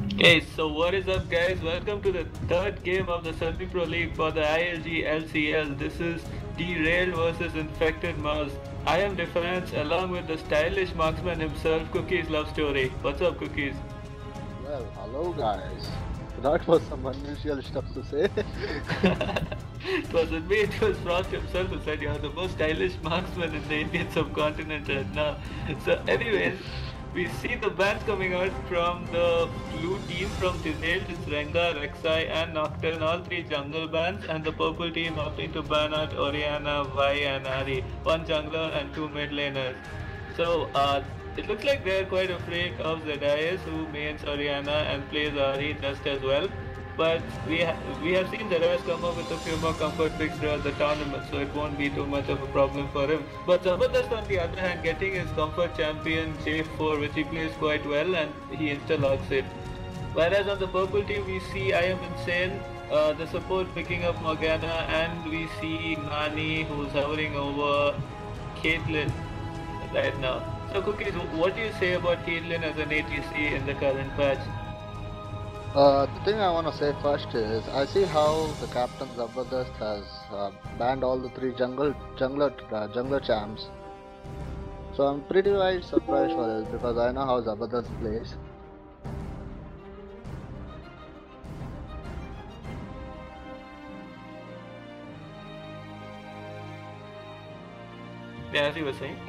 Hey, so what is up, guys? Welcome to the third game of the Semi-Pro League for the ILG LCL. This is Derailed versus Infected Mouse. I am Defense along with the stylish marksman himself, Cookie's love story. What's up, Cookies? Well, hello guys. That was some unusual stuff to say. It wasn't me, it was Frost himself who said you're the most stylish marksman in the Indian subcontinent right now. So anyways, we see the bans coming out from the blue team from Derailed, it's Rengar, Rek'Sai and Nocturne, all three jungle bans, and the purple team opting to ban out Orianna, Vi and Ari, one jungler and two mid laners. So it looks like they're quite afraid of Zedaius, who mains Orianna and plays Ari just as well. But we have seen Zedaius come up with a few more comfort picks throughout the tournament, so it won't be too much of a problem for him. But Zabardast on the other hand, getting his comfort champion J4, which he plays quite well, and he insta-logs it. Whereas on the purple team, we see I Am Insane, the support picking up Morgana, and we see Nani, who's hovering over Caitlyn right now. So Cookies, what do you say about Caitlyn as an ATC in the current patch? The thing I want to say first is I see how the captain Zabardast has banned all the three jungler champs. So I'm pretty wide surprised for this because I know how Zabardast plays. Yeah, as you were saying.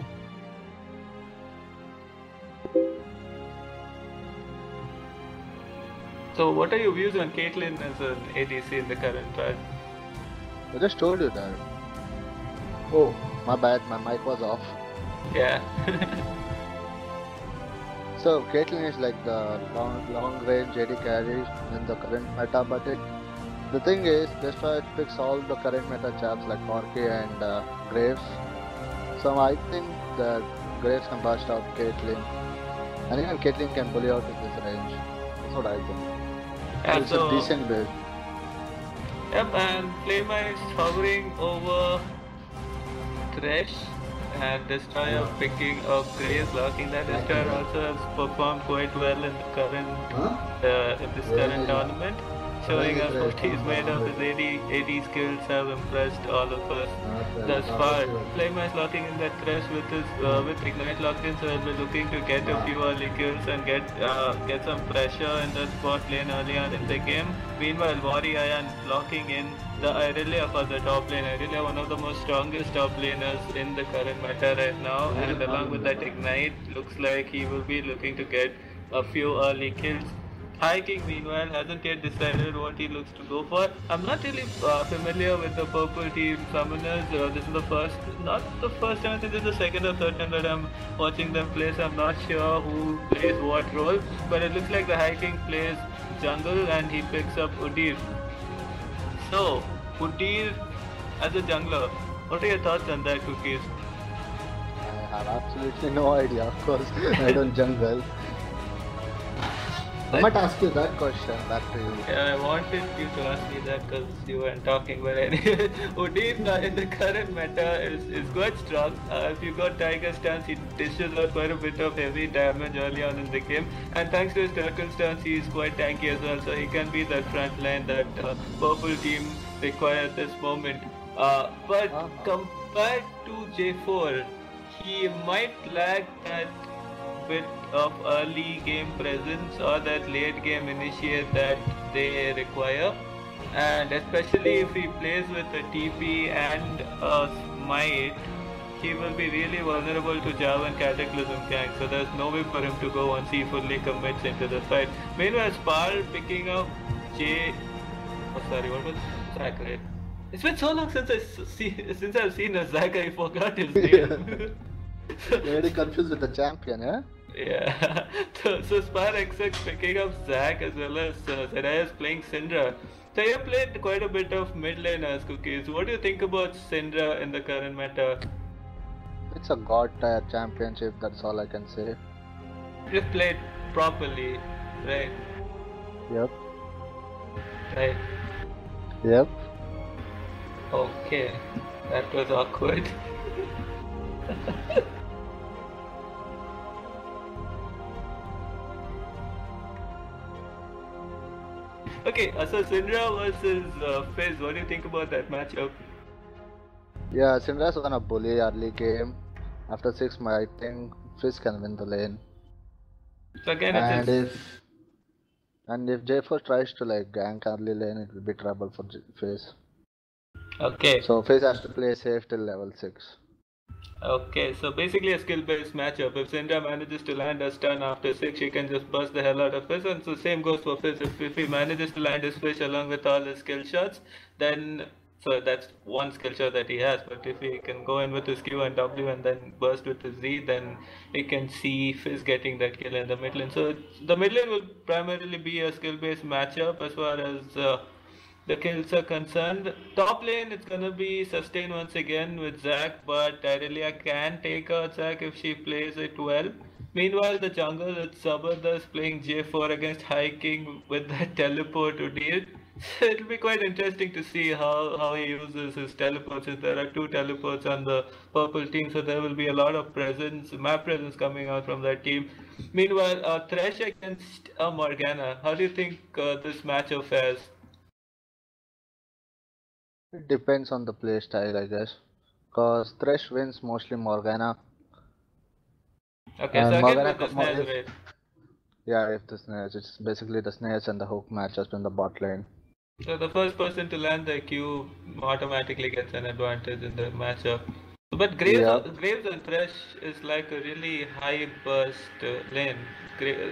So what are your views on Caitlyn as an ADC in the current patch? I just told you that. Oh, my bad, my mic was off. Yeah. So Caitlyn is like the long range AD carry in the current meta, but the thing is, Destroy picks all the current meta champs like Corki and Graves. So I think that Graves can burst out Caitlyn, and even Caitlyn can bully out in this range. That's what I think. And It's a decent build. Yep, and Flamea is hovering over Thresh, and Destroyer picking up Graves, locking that. Destroyer also has performed quite well in the current tournament, showing us what he's made of. His AD skills have impressed all of us thus far. Flamea is locking in that Thresh with Ignite locked in, so he'll be looking to get a few early kills and get some pressure in the spot lane early on in the game. Meanwhile, Warrior locking in the Irelia for the top lane. Irelia, one of the most strongest top laners in the current meta right now, and along with that Ignite, looks like he will be looking to get a few early kills. High King, meanwhile, hasn't yet decided what he looks to go for. I'm not really familiar with the purple team summoners. This is not the first time, I think this is the second or third time that I'm watching them play, so I'm not sure who plays what role. But it looks like the High King plays jungle and he picks up Udyr. So, Udyr as a jungler, what are your thoughts on that, Cookies? I have absolutely no idea, of course. I don't jungle. I might ask you that question back to you. Yeah, I wanted you to ask me that because you weren't talking, but anyway, Udyr in the current meta is quite strong. If you got Tiger stance, he dishes out quite a bit of heavy damage early on in the game, and thanks to his turtle stance, he is quite tanky as well, so he can be that front line that purple team require at this moment. But compared to J4, he might lack that bit of early game presence or that late game initiate that they require, and especially if he plays with a TP and a Smite, he will be really vulnerable to Java and Cataclysm gank, so there's no way for him to go once he fully commits into the fight. Meanwhile, Spar picking up what was Zac, right? It's been so long since I've seen a Zac, I forgot his name. You're very confused with the champion, yeah? Yeah, so Spar XX picking up Zac as well as Zedaius playing Syndra. So you played quite a bit of mid laners, Cookies. What do you think about Syndra in the current meta? It's a god tier championship, that's all I can say. You've played properly, right? Yep. Right. Yep. Okay, that was awkward. Okay, so Syndra versus Fizz, what do you think about that matchup? Yeah, Syndra's gonna bully early game. After 6, I think Fizz can win the lane. So again, it's And just if J4 tries to like gank early lane, it will be trouble for Fizz. okay. So Fizz has to play safe till level 6. Okay, so basically a skill-based matchup. If Syndra manages to land a stun after 6, she can just bust the hell out of Fizz, and so same goes for Fizz. If he manages to land his fish along with all his skill shots, then so that's one skill shot that he has. But if he can go in with his Q and W and then burst with his Z, then we can see Fizz getting that kill in the mid lane. So the mid lane will primarily be a skill-based matchup as far as the kills are concerned. Top lane, it's gonna be sustained once again with Zac, but Irelia can take out Zac if she plays it well. Meanwhile, the jungle, it's Zabardast playing J4 against High King with that teleport to deal. So it'll be quite interesting to see how he uses his teleports. There are two teleports on the purple team, so there will be a lot of presence, map presence coming out from that team. Meanwhile, Thresh against Morgana. How do you think this matchup fares? It depends on the play style, I guess. Cause Thresh wins mostly Morgana, Okay, so and again Morgana with the snares, if right? if the snares, it's basically the snares and the hook matches in the bot lane. So the first person to land the Q automatically gets an advantage in the matchup. But Yep. Graves and Thresh is like a really high burst lane.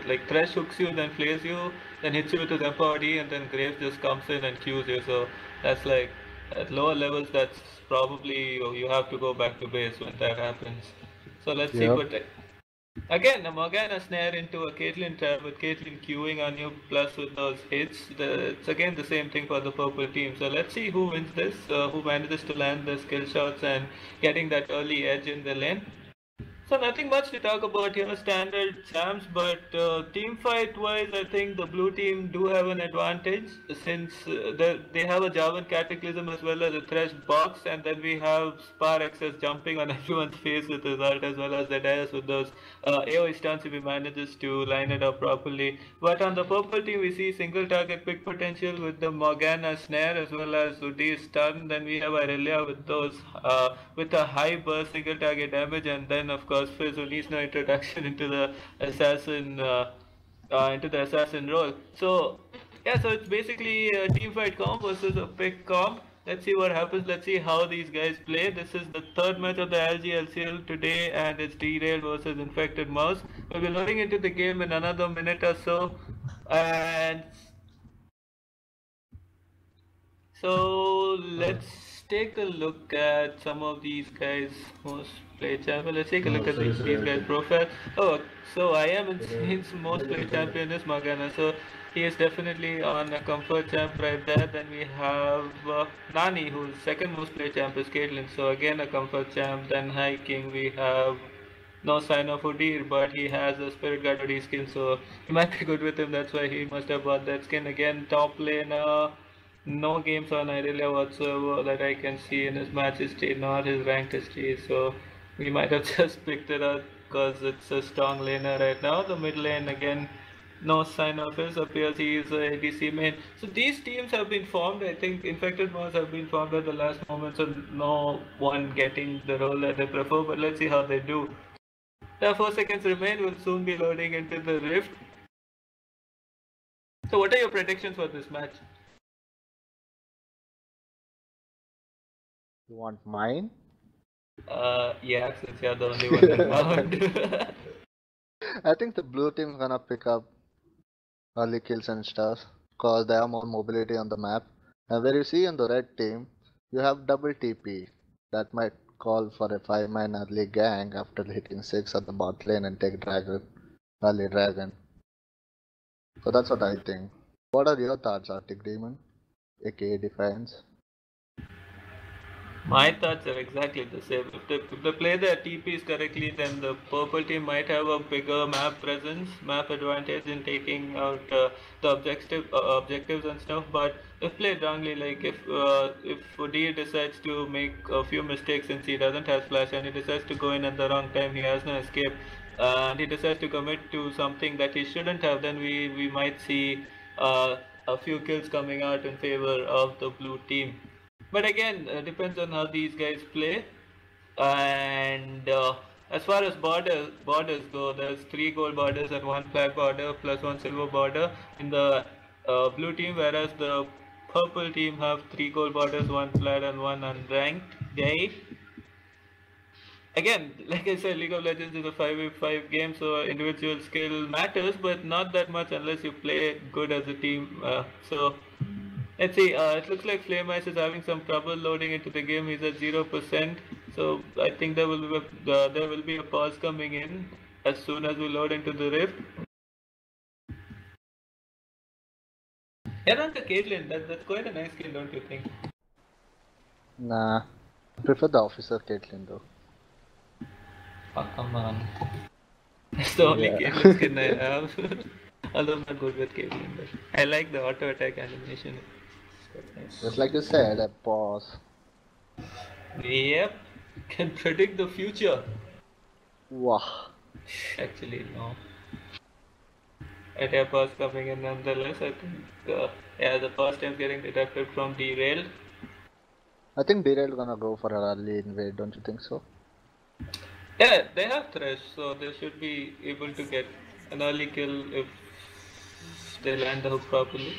Like Thresh hooks you, then flares you, then hits you with his Empower D, and then Graves just comes in and Qs you. So that's like at lower levels, that's probably you have to go back to base when that happens. So let's see, Yep. but again, a Morgana snare into a Caitlyn trap with Caitlyn queuing on you plus with those hits. It's again the same thing for the purple team. So let's see who wins this, who manages to land the skill shots and getting that early edge in the lane. So nothing much to talk about here, standard champs, but team fight wise, I think the blue team do have an advantage since they have a Javan Cataclysm as well as a Thresh box, and then we have Spar Access jumping on everyone's face with his ult as well as the Dias with those AoE stuns if he manages to line it up properly. But on the purple team, we see single target pick potential with the Morgana snare as well as Udy's stun. Then we have Irelia with those with a high burst single target damage, and then of course Fizz who needs no introduction assassin into the assassin role. So yeah, so it's basically a team fight comp versus a pick comp. Let's see what happens. Let's see how these guys play. This is the third match of the LGLCL today, and it's Derailed versus Infected Mouse. We'll be loading into the game in another minute or so, and so let's take a look at some of these guys' most played champion. Let's take a look at these guys' profile. Oh, so I am Insane's most played champion is Morgana. So he is definitely on a comfort champ right there. Then we have Nani, who's second most played champ is Caitlyn. So again a comfort champ. Then High King we have no sign of Udyr, but he has a Spirit Guard Udyr skin, so he might be good with him. That's why he must have bought that skin. Again, top lane, no games on Irelia whatsoever that I can see in his match history, nor his ranked history. So we might have just picked it up because it's a strong laner right now. The mid lane again. No sign of his appears he is a ADC main. So these teams have been formed. I think infected mods have been formed at the last moment, so no one getting the role that they prefer. But let's see how they do. 4 seconds remain. We'll soon be loading into the rift. So what are your predictions for this match? You want mine? Yeah, since you're the only one around. I think the blue team's gonna pick up early kills and stuff, cause they have more mobility on the map. And where you see on the red team, you have double TP that might call for a 5-man early gang after hitting 6 at the bot lane and take dragon, early dragon. So that's what I think. What are your thoughts, Arctic Demon, aka Defiance? My thoughts are exactly the same. If they play their TPs correctly, then the purple team might have a bigger map presence, map advantage in taking out the objectives and stuff. But if played wrongly, like if Udyr decides to make a few mistakes since he doesn't have splash and he decides to go in at the wrong time, he has no escape, and he decides to commit to something that he shouldn't have, then we might see. a few kills coming out in favor of the blue team. But again, depends on how these guys play. And as far as borders go, there's 3 gold borders and 1 flag border plus 1 silver border in the blue team, whereas the purple team have 3 gold borders, 1 flag, and 1 unranked day. Again, like I said, League of Legends is a 5v5 game, so individual skill matters, but not that much unless you play good as a team. So let's see. It looks like Flame Ice is having some trouble loading into the game. He's at 0%. So I think there will be a pause coming in as soon as we load into the rift. Yeah, the Caitlyn. That's quite a nice skill, don't you think? Nah, I prefer the officer Caitlyn though. Oh, come on. That's the only Caitlyn skin I have. Although I'm not good with Caitlyn, but I like the auto attack animation. It's quite nice. Just like you said, a pause. Yep, can predict the future. Wow. Actually, no. A pause coming in nonetheless. I think, yeah, the first time getting deducted from Derailed. I think Derailed gonna go for an early invade, don't you think so? Yeah, they have Thresh, so they should be able to get an early kill if they land the hook properly.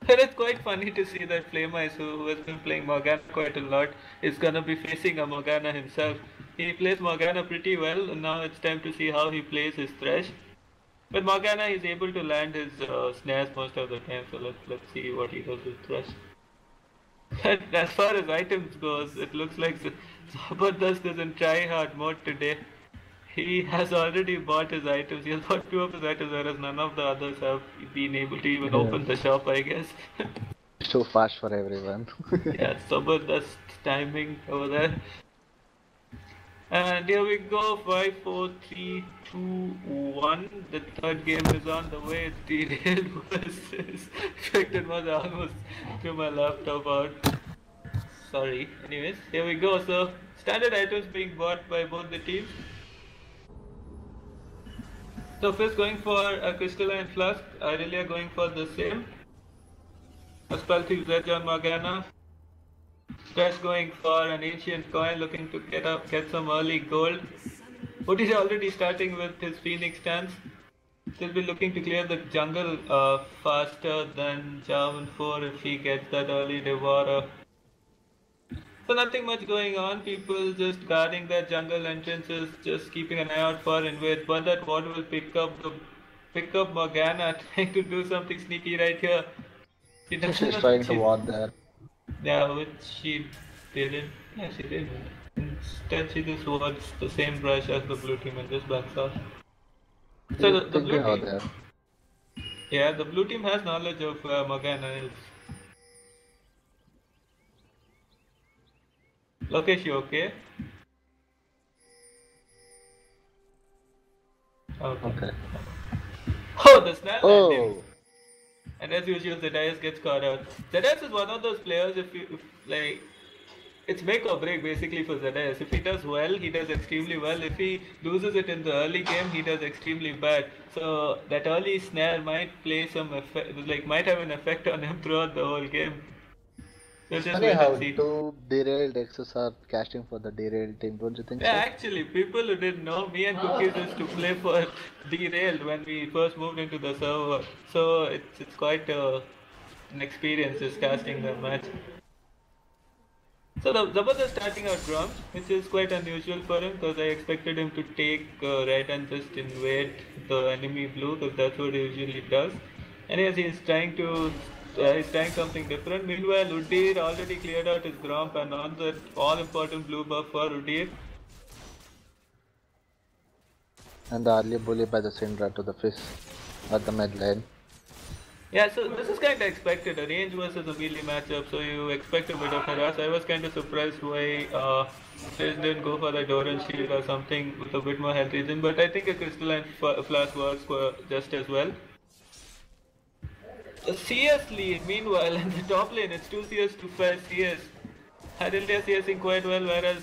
And it's quite funny to see that Flame Ice, who has been playing Morgana quite a lot, is gonna be facing a Morgana himself. He plays Morgana pretty well, and now it's time to see how he plays his Thresh. With Morgana, he's able to land his snares most of the time, so let's see what he does with Thresh. But as far as items goes, it looks like Zabardast is in try-hard mode today. He has already bought his items. He has bought 2 of his items, whereas none of the others have been able to even open the shop, I guess. So fast for everyone. Yeah, Zabardast timing over there. And here we go, 5, 4, 3, 2, 1. The third game is on the way. It's Derailed versus Infected was almost threw my laptop out. Sorry. Anyways, here we go. So, standard items being bought by both the teams. So, first going for a crystalline flask. Irelia going for the same. A spell thief Zedge on Morgana. Thresh going for an ancient coin, looking to get some early gold. Woody is already starting with his Phoenix stance. He'll be looking to clear the jungle faster than Jarvan 4 if he gets that early Devourer. So nothing much going on, people just guarding their jungle entrances, just keeping an eye out for invades, but that ward will pick up Morgana, trying to do something sneaky right here. She's trying to ward there. Yeah, which she didn't. Yeah, she didn't. Instead, she just wards the same brush as the blue team and just backs off. So the blue team. There. Yeah, the blue team has knowledge of Morgana is. Lokesh, you okay? Okay. Oh, the snap landing. And as usual, Zedaius gets caught out. Zedaius is one of those players, if like, it's make or break basically for Zedaius. If he does well, he does extremely well. If he loses it in the early game, he does extremely bad. So that early snare might play some effect, like might have an effect on him throughout the whole game. So just wait and see. 2 Derailed X's are casting for the Derailed team, don't you think so? Yeah, actually, people who didn't know, me and Cookies used to play for Derailed when we first moved into the server. So it's quite an experience just casting the match. So the Zabardast starting out Gromp, which is quite unusual for him because I expected him to take red and just invade the enemy blue because that's what he usually does. Anyways, he's trying something different. Meanwhile, Udyr already cleared out his Gromp and on the all-important blue buff for Udyr. And the early bully by the Syndra to the fist at the mid lane. Yeah, so this is kind of expected, a range versus a melee matchup, so you expect a bit of harass. I was kind of surprised why Fizz didn't go for the Doran Shield or something with a bit more health regen, but I think a Crystalline Flask works just as well. CS lead, meanwhile, in the top lane, it's 2 CS to 5 CS. Irelia CSing quite well, whereas...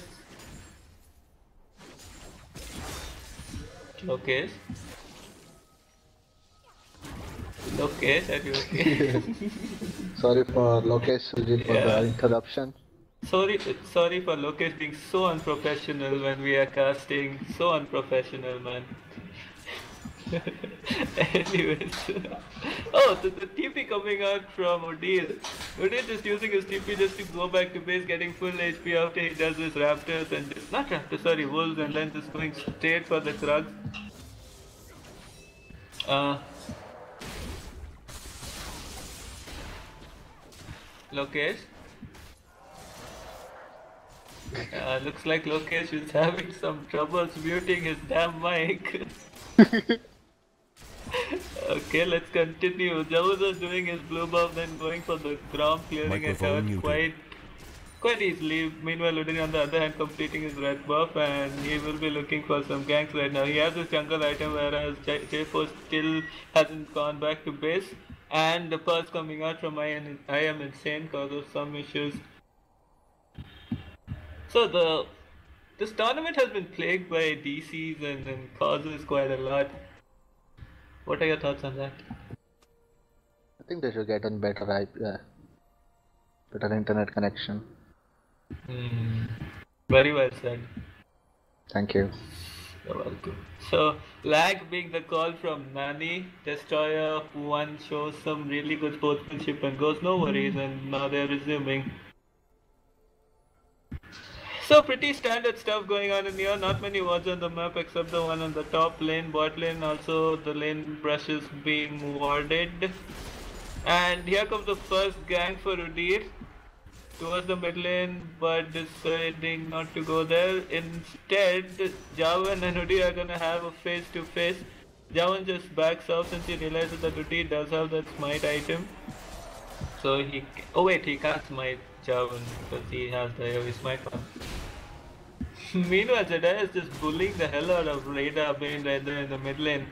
Okay. Lokesh, are you okay? Sorry for Lokesh Sujit for the Yeah. interruption. Sorry for Lokesh being so unprofessional when we are casting. So unprofessional, man. Anyways. Oh, the TP coming out from Odile. Odile just using his TP just to go back to base, getting full HP after he does his Raptors and just, not Raptors, sorry, Wolves, and then just going straight for the Krugs. Uh, Lokesh. Looks like Lokesh is having some troubles muting his damn mic. Okay, let's continue. Javuz was doing his blue buff, then going for the Grom, clearing it Microphone out muted. quite easily. Meanwhile, Udin on the other hand completing his red buff, and he will be looking for some ganks right now. He has his jungle item, whereas J4 still hasn't gone back to base. And the pulse coming out from I am insane because of some issues. So this tournament has been plagued by DCs and causes quite a lot. What are your thoughts on that? I think they should get a better internet connection. Very well said. Thank you. You're welcome. So, lag being the call from Nani, Destroyer 1 shows some really good sportsmanship and goes no worries, and now they're resuming. So pretty standard stuff going on in here, not many wards on the map except the one on the top lane, bot lane, also the lane brushes being warded. And here comes the first gang for Udyr towards the mid lane, but deciding not to go there. Instead, Javan and Udyr are gonna have a face to face. Javan just backs off since he realizes that Udyr does have that smite item. So he can't smite Javan because he has the AoE smite one. Meanwhile, Zedai is just bullying the hell out of Rada Bane right there in the mid lane.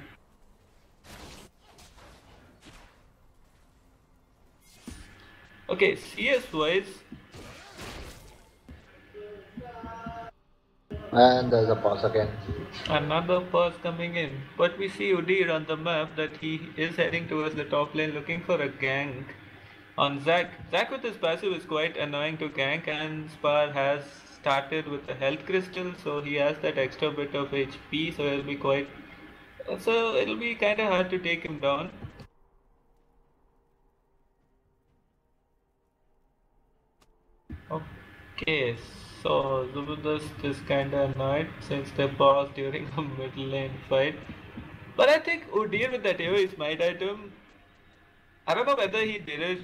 Okay, CS wise. And there's a pause again. Another pause coming in. But we see Udyr on the map that he is heading towards the top lane looking for a gank on Zac. Zac with his passive is quite annoying to gank, and Spar has started with a health crystal, so he has that extra bit of HP, so it'll be kinda hard to take him down. Okay, so Zuburdast is kinda annoyed since they paused during the middle lane fight. But I think Udyr with that AoE smite item, I don't know whether he did it,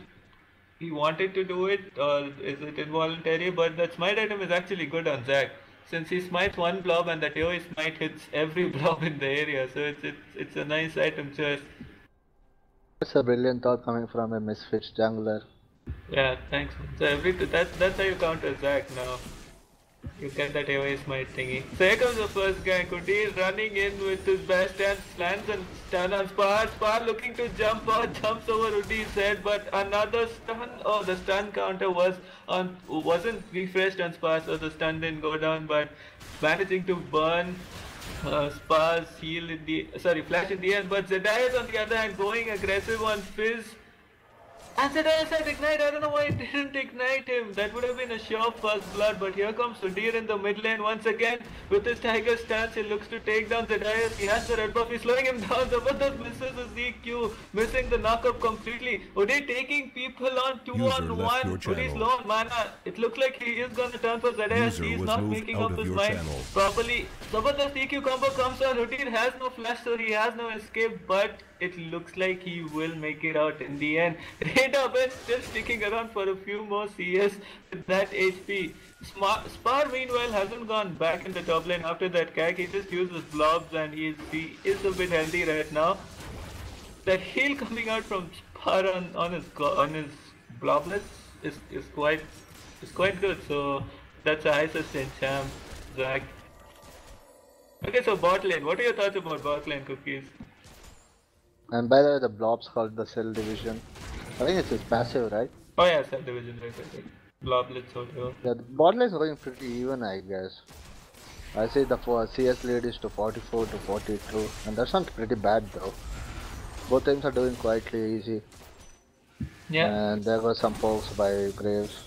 he wanted to do it, or is it involuntary, but that smite item is actually good on Zac. Since he smites one blob and that AoE smite hits every blob in the area, so it's a nice item choice. It's a brilliant thought coming from a misfit jungler. Yeah, thanks. So that's how you counter Zac now. You get that AoE smite thingy. So here comes the first guy. Udyr running in with his best and slams and stun on Spar. Spar looking to jump out, jumps over Udyr's head, but another stun. Oh, the stun counter wasn't refreshed on Spar, so the stun didn't go down, but managing to burn Spar's flash in the end. But Zedai is on the other hand going aggressive on Fizz. And Zedai said ignite, I don't know why it didn't ignite him. That would have been a sure first blood, but here comes Udyr in the mid lane once again. With his tiger stance, he looks to take down Zedai. He has the red buff, he's slowing him down. Zabardast misses his EQ, missing the knockup completely. Udyr taking people on 2-on-1. Udyr's low on mana. It looks like he is gonna turn for Zedai as he is not making up his mind properly. Zabardast EQ combo comes on. Udyr has no flash, so he has no escape, but it looks like he will make it out in the end. Rada Ben still sticking around for a few more CS with that HP. Spar meanwhile hasn't gone back in the top lane after that gag. He just uses blobs and he is a bit healthy right now. That heal coming out from Spar on his bloblets is quite good. So that's a high sustain champ, Zac. Okay, so bot lane. What are your thoughts about bot lane, Cookies? And by the way, the blob's called the cell division. I think it's his passive, right? Oh yeah, subdivision, right. Bloblets also. Yeah, the bot lane is going pretty even, I guess. I see the CS lead is to 44 to 42, and that's not pretty bad though. Both teams are doing quietly easy, Yeah. and there were some pokes by Graves.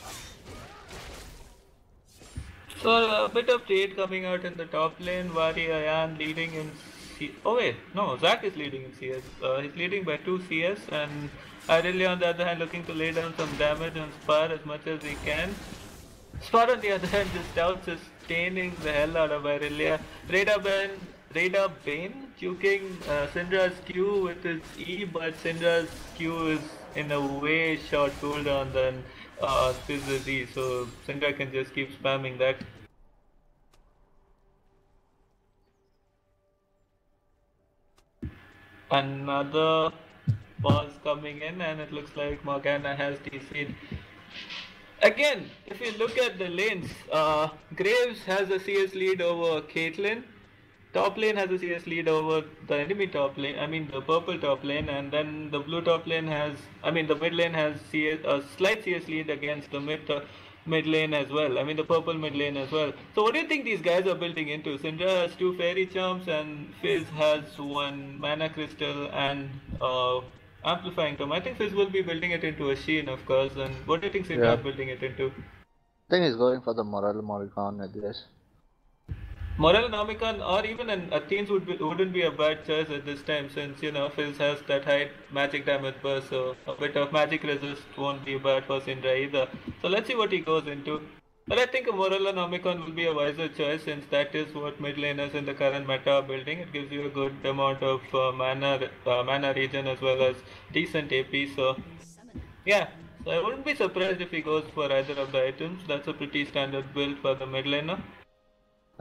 So a bit of trade coming out in the top lane. Vari Ayan leading in C. Oh wait, no, Zack is leading in CS. He's leading by 2 CS, and Irelia on the other hand looking to lay down some damage on Spar as much as he can. Spar on the other hand just out sustaining the hell out of Irelia. Radar Bane juking Syndra's Q with his E, but Syndra's Q is in a way short cooldown than Fizz's E, so Syndra can just keep spamming that. Another pause coming in, and it looks like Morgana has DC'd. Again, if you look at the lanes, Graves has a CS lead over Caitlyn. Top lane has a CS lead over the enemy top lane. I mean the purple top lane, and then the blue top lane has. I mean the mid lane has a slight CS lead against the mid lane as well. I mean the purple mid lane as well. So what do you think these guys are building into? Syndra has 2 fairy charms, and Fizz has 1 mana crystal and amplifying tome. I think Fizz will be building it into a Sheen, of course. And what do you think Syndra Yeah, is building it into? I think he's going for the Moral Morrigan, I guess. Morellonomicon or even an Athenes wouldn't be a bad choice at this time, since Fizz has that high magic damage burst, so a bit of magic resist won't be bad for Syndra either. So let's see what he goes into. But I think a Morellonomicon will be a wiser choice, since that is what mid laners in the current meta are building. It gives you a good amount of mana regen as well as decent AP. So yeah, so I wouldn't be surprised if he goes for either of the items. That's a pretty standard build for the mid laner.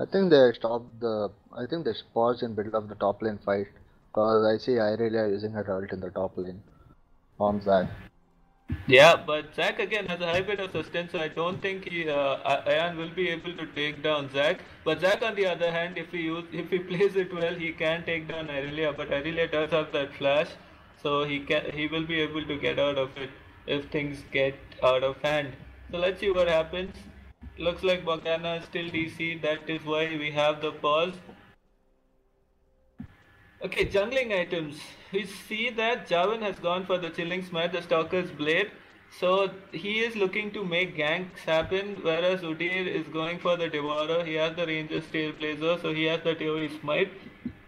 I think they stopped the. I think they paused in middle of the top lane fight because I see Irelia using her ult in the top lane on Zac. Yeah, but Zack again has a high bit of sustain, so I don't think Ayan will be able to take down Zack. But Zack, on the other hand, if he plays it well, he can take down Irelia. But Irelia does have that flash, so he will be able to get out of it if things get out of hand. So let's see what happens. Looks like Morgana is still DC. That is why we have the pause. Okay, jungling items. We see that Javin has gone for the Chilling Smite, the Stalker's Blade. So he is looking to make ganks happen, whereas Udyr is going for the Devourer. He has the Ranger's Trailblazer, so he has the AoE Smite.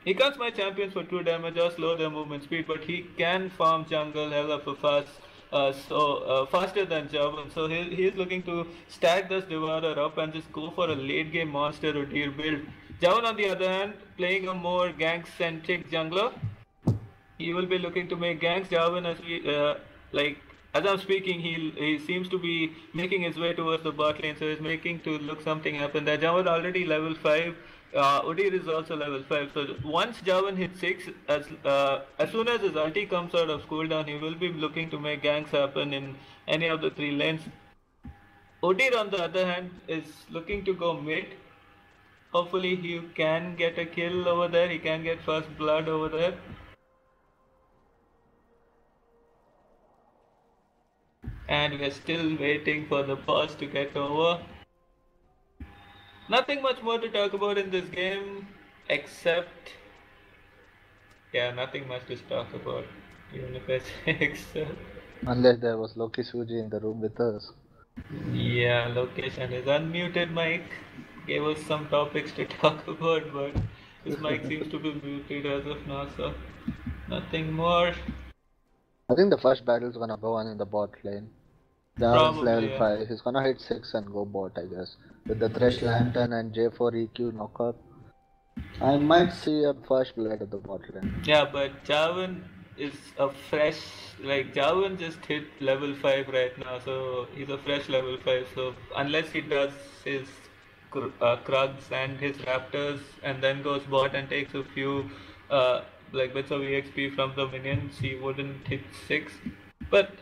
He can't smite champions for 2 damage or slow their movement speed, but he can farm jungle hell of a faster than Javin. So he is looking to stack this Devourer up and just go for a late game monster Udyr build. Javin, on the other hand, playing a more gank-centric jungler. He will be looking to make ganks. Javin, as I'm speaking, he seems to be making his way towards the bot lane, so he's making to look something happen there. Javin already level 5. Udyr is also level 5. So once Javin hits 6, as soon as his ulti comes out of cooldown, he will be looking to make ganks happen in any of the 3 lanes. Udyr, on the other hand, is looking to go mid. Hopefully he can get a kill over there, he can get first blood over there. And we're still waiting for the pause to get over. Nothing much more to talk about in this game, except... Yeah, nothing much to talk about, even if I say except... Unless there was Loki Suji in the room with us. Yeah, location is unmuted mic. Gave us some topics to talk about, but his mic seems to be muted as of now, so nothing more. I think the first battle is gonna go on in the bot lane. Javin's level 5. He's gonna hit 6 and go bot, I guess. With the Thresh Lantern and J4 EQ knockup. I might see a first blood at the bot lane. Yeah, but Javin is a fresh, Javin just hit level 5 right now, so he's a fresh level 5, so unless he does his Krugs and his Raptors and then goes bot and takes a few bits of EXP from the minions, he wouldn't hit 6. But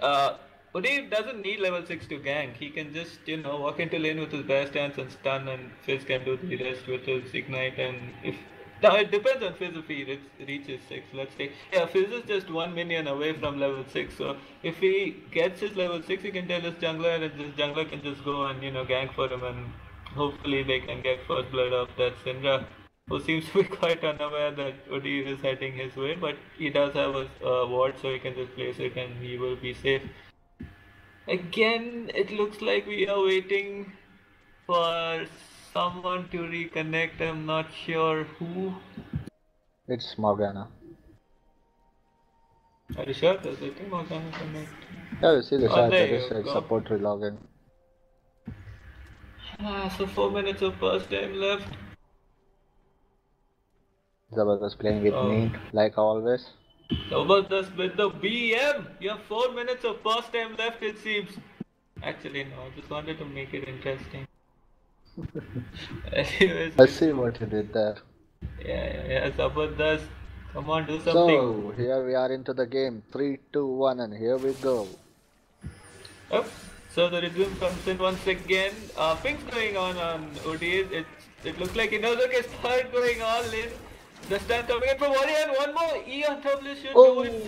Udyr doesn't need level 6 to gank. He can just, walk into lane with his bear stance and stun, and Fizz can do the rest with his ignite. And now it depends on Fizz if he reaches 6. Let's say, yeah, Fizz is just 1 minion away from level 6. So if he gets his level 6, he can tell his jungler, and his jungler can just go and gank for him, and hopefully they can get first blood off that Syndra. who seems to be quite unaware that Udyr is heading his way, but he does have a ward, so he can just place it and he will be safe. Again, it looks like we are waiting for someone to reconnect. I'm not sure who. It's Morgana. Are you sure? Does it think Morgana connect? Yeah, you see the chat, There there is you like go. support relogin. So 4 minutes of first time left. Zabardast playing with me, like always. Zabardast with the BM! You have 4 minutes of first time left, it seems. Actually, no, I just wanted to make it interesting. Anyways, I see what you did there. Yeah, Zabardast. Come on, do something. So, here we are into the game. 3, 2, 1, and here we go. Yep. So the resume comes in once again. Things going on Udyr. It looks like Inozuka start going all in. The stun coming in from Warrior and one more E on W should do it.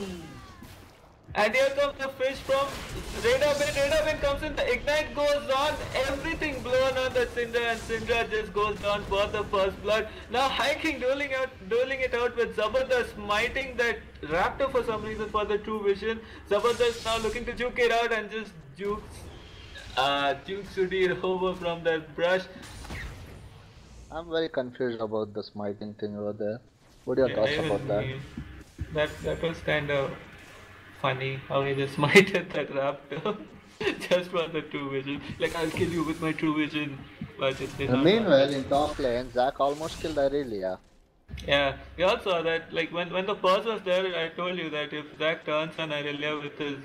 And here comes the fish from Radar Bin. Radar Bin comes in, the ignite goes on, everything blown on the Syndra, and Syndra just goes down for the first blood. Now Hiking dueling it out with Zabardast smiting that Raptor for some reason for the true vision. Zabardast now looking to juke it out and just jukes Udyr over from that brush. I'm very confused about the smiting thing over there. What are your thoughts about that? That was kind of funny how he just smited that raptor just for the true vision. Like, I'll kill you with my true vision. But it did not Meanwhile, in top lane, Zac almost killed Irelia. Yeah, we all saw that. Like, when the pause was there, I told you that if Zac turns on Irelia with his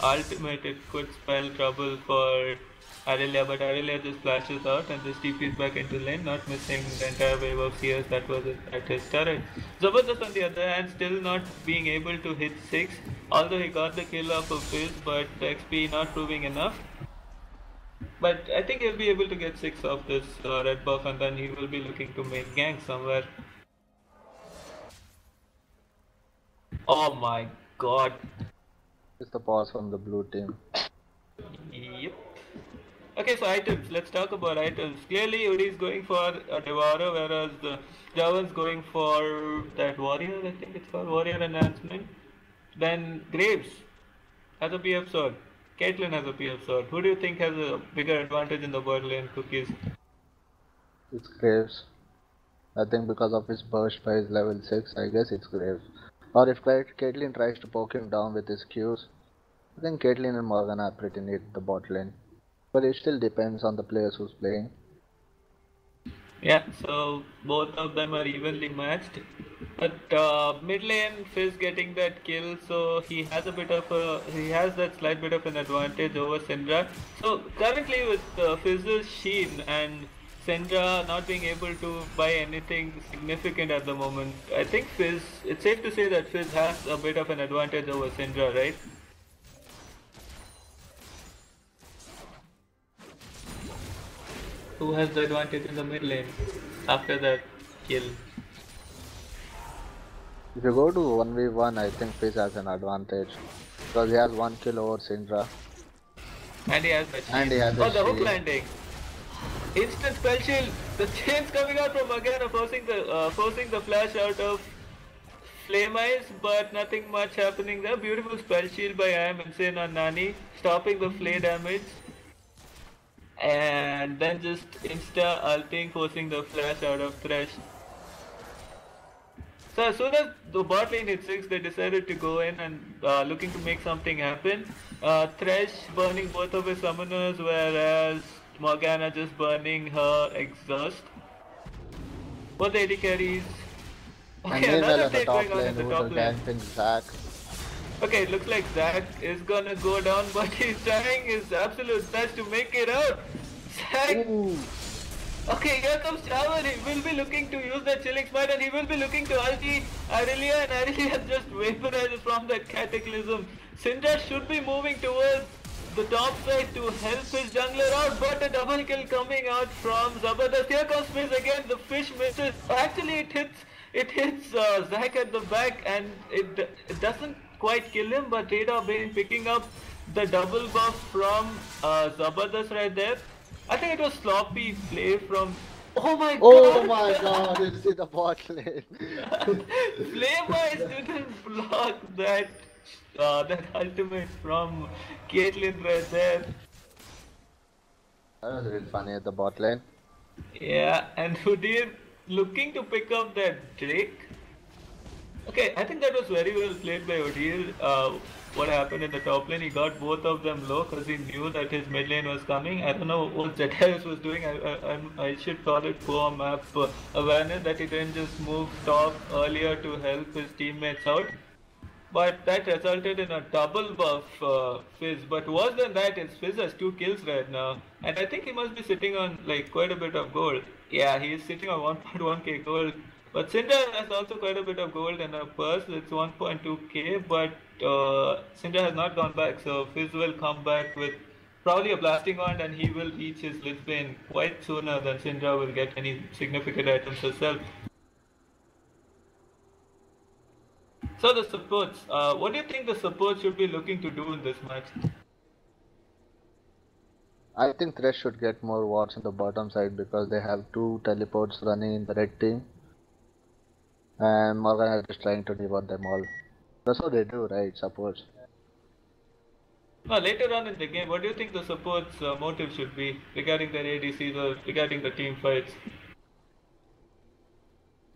ultimate, it could spell trouble for Irelia, but Irelia just flashes out and just TPs back into lane, not missing the entire wave of CS that was at his turret. Zabardast on the other hand, still not being able to hit 6, although he got the kill off of Fizz, but the XP not proving enough. But I think he'll be able to get 6 off this red buff, and then he will be looking to make gank somewhere. Oh my god. It's the pause from the blue team. Yep. Okay, so items. Let's talk about items. Clearly, Udi is going for a Devourer, whereas the Javan's going for that Warrior, I think it's called Warrior Enhancement. Then Graves has a PF Sword. Caitlyn has a PF Sword. Who do you think has a bigger advantage in the bot lane, Cookies? It's Graves. I think because of his burst by his level 6, I guess it's Graves. Or if Caitlyn tries to poke him down with his Qs, I think Caitlyn and Morgana are pretty near the bot lane. But it still depends on the players who's playing. Yeah, so both of them are evenly matched. But mid lane, Fizz getting that kill, so he has that slight bit of an advantage over Syndra. So currently with Fizz's Sheen and Syndra not being able to buy anything significant at the moment, I think it's safe to say that Fizz has a bit of an advantage over Syndra, right? Who has the advantage in the mid lane after that kill? If you go to 1v1, I think Fizz has an advantage. Because he has 1 kill over Syndra. And he has that shield. And he has the hook landing. Instant spell shield. The chains coming out from Morgana, forcing the flash out of Flame Eyes, but nothing much happening there. Beautiful spell shield by I Am Insane on Nani, stopping the flay damage. And then just insta ulting, forcing the flash out of Thresh. So as soon as the bot lane hit 6, they decided to go in and looking to make something happen. Thresh burning both of his summoners, whereas Morgana just burning her exhaust. Both AD carries. Okay, and meanwhile on the top lane, who's ganking Zac. Okay, it looks like Zac is gonna go down, but he's trying his absolute best to make it out. Zac! Ooh. Okay, here comes Travel. He will be looking to use the Chilling Smite and he will be looking to ulti Irelia, and Irelia just vaporizes from that Cataclysm. Syndra should be moving towards the top side to help his jungler out, but a double kill coming out from Zabardast. Here comes Fizz again, the fish misses. Actually it hits Zac at the back and it doesn't quite kill him, but Radar Bane picking up the double buff from Zabardast right there. I think it was sloppy play from Oh my Oh god! my god, you see the bot lane. Flamewise didn't block that ultimate from Caitlyn right there. That was really funny at the bot lane. Yeah, and Udyr looking to pick up that Drake. Okay, I think that was very well played by Udyr. What happened in the top lane, he got both of them low because he knew that his mid lane was coming. I don't know what Zetius was doing. I should call it poor map awareness that he didn't just move top earlier to help his teammates out. But that resulted in a double buff Fizz. But worse than that is Fizz has 2 kills right now. And I think he must be sitting on like quite a bit of gold. Yeah, he is sitting on 1.1k gold. But Syndra has also quite a bit of gold in her purse. It's 1.2k. But Syndra has not gone back. So Fizz will come back with probably a blasting wand and he will reach his Lisbane quite sooner than Syndra will get any significant items herself. So the supports, what do you think the supports should be looking to do in this match? I think Thresh should get more wards on the bottom side because they have 2 teleports running in the red team. And Morgan is just trying to debot them all. That's what they do, right? Suppose. No, later on in the game, what do you think the supports' motive should be regarding their ADCs or regarding the team fights?